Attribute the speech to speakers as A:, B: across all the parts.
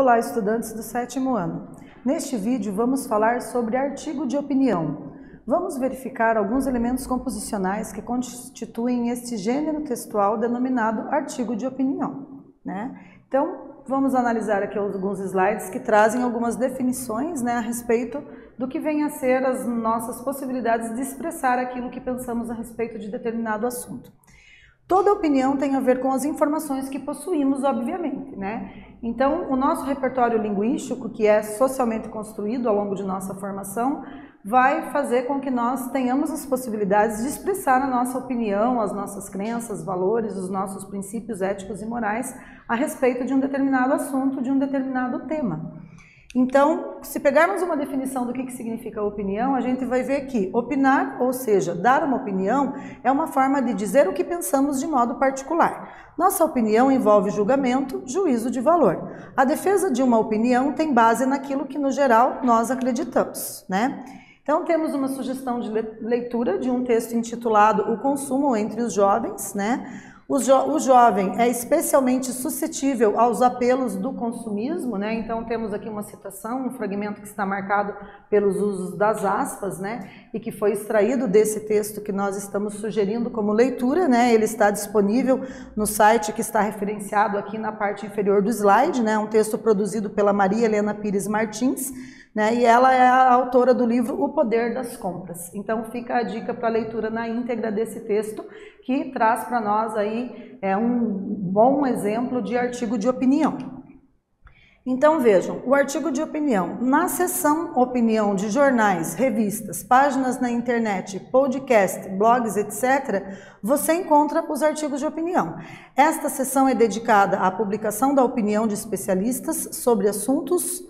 A: Olá, estudantes do 7º ano. Neste vídeo vamos falar sobre artigo de opinião. Vamos verificar alguns elementos composicionais que constituem este gênero textual denominado artigo de opinião, né? Então, vamos analisar aqui alguns slides que trazem algumas definições, a respeito do que vem a ser as nossas possibilidades de expressar aquilo que pensamos a respeito de determinado assunto. Toda opinião tem a ver com as informações que possuímos, obviamente, Então, o nosso repertório linguístico, que é socialmente construído ao longo de nossa formação, vai fazer com que nós tenhamos as possibilidades de expressar a nossa opinião, as nossas crenças, valores, os nossos princípios éticos e morais a respeito de um determinado assunto, de um determinado tema. Então, se pegarmos uma definição do que significa opinião, a gente vai ver que opinar, ou seja, dar uma opinião, é uma forma de dizer o que pensamos de modo particular. Nossa opinião envolve julgamento, juízo de valor. A defesa de uma opinião tem base naquilo que, no geral, nós acreditamos, Então, temos uma sugestão de leitura de um texto intitulado O Consumo entre os Jovens, O jovem é especialmente suscetível aos apelos do consumismo, Então temos aqui uma citação, um fragmento que está marcado pelos usos das aspas, E que foi extraído desse texto que nós estamos sugerindo como leitura, Ele está disponível no site que está referenciado aqui na parte inferior do slide, Um texto produzido pela Maria Helena Pires Martins, E ela é a autora do livro O Poder das Compras. Então fica a dica para a leitura na íntegra desse texto, que traz para nós aí um bom exemplo de artigo de opinião. Então vejam, o artigo de opinião. Na seção opinião de jornais, revistas, páginas na internet, podcast, blogs, etc., você encontra os artigos de opinião. Esta seção é dedicada à publicação da opinião de especialistas sobre assuntos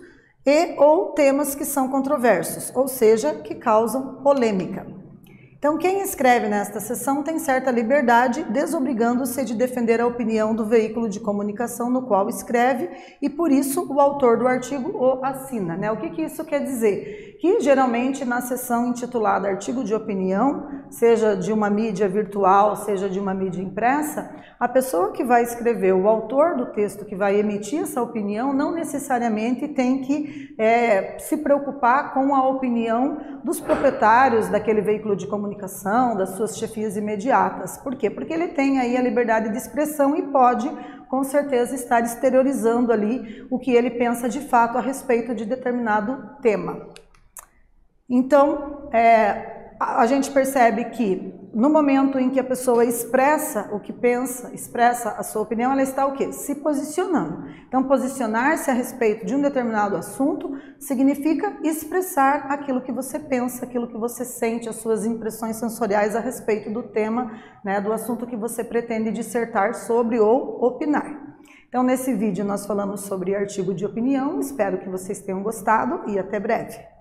A: e ou temas que são controversos, ou seja, que causam polêmica. Então, quem escreve nesta seção tem certa liberdade, desobrigando-se de defender a opinião do veículo de comunicação no qual escreve e, por isso, o autor do artigo o assina. O que isso quer dizer? Que, geralmente, na seção intitulada artigo de opinião, seja de uma mídia virtual, seja de uma mídia impressa, a pessoa que vai escrever, o autor do texto que vai emitir essa opinião, não necessariamente tem que se preocupar com a opinião dos proprietários daquele veículo de comunicação, das suas chefias imediatas. Por quê? Porque ele tem aí a liberdade de expressão e pode, com certeza, estar exteriorizando ali o que ele pensa de fato a respeito de determinado tema. Então, a gente percebe que no momento em que a pessoa expressa o que pensa, expressa a sua opinião, ela está o quê? Se posicionando. Então, posicionar-se a respeito de um determinado assunto significa expressar aquilo que você pensa, aquilo que você sente, as suas impressões sensoriais a respeito do tema, do assunto que você pretende dissertar sobre ou opinar. Então, nesse vídeo nós falamos sobre artigo de opinião, espero que vocês tenham gostado e até breve.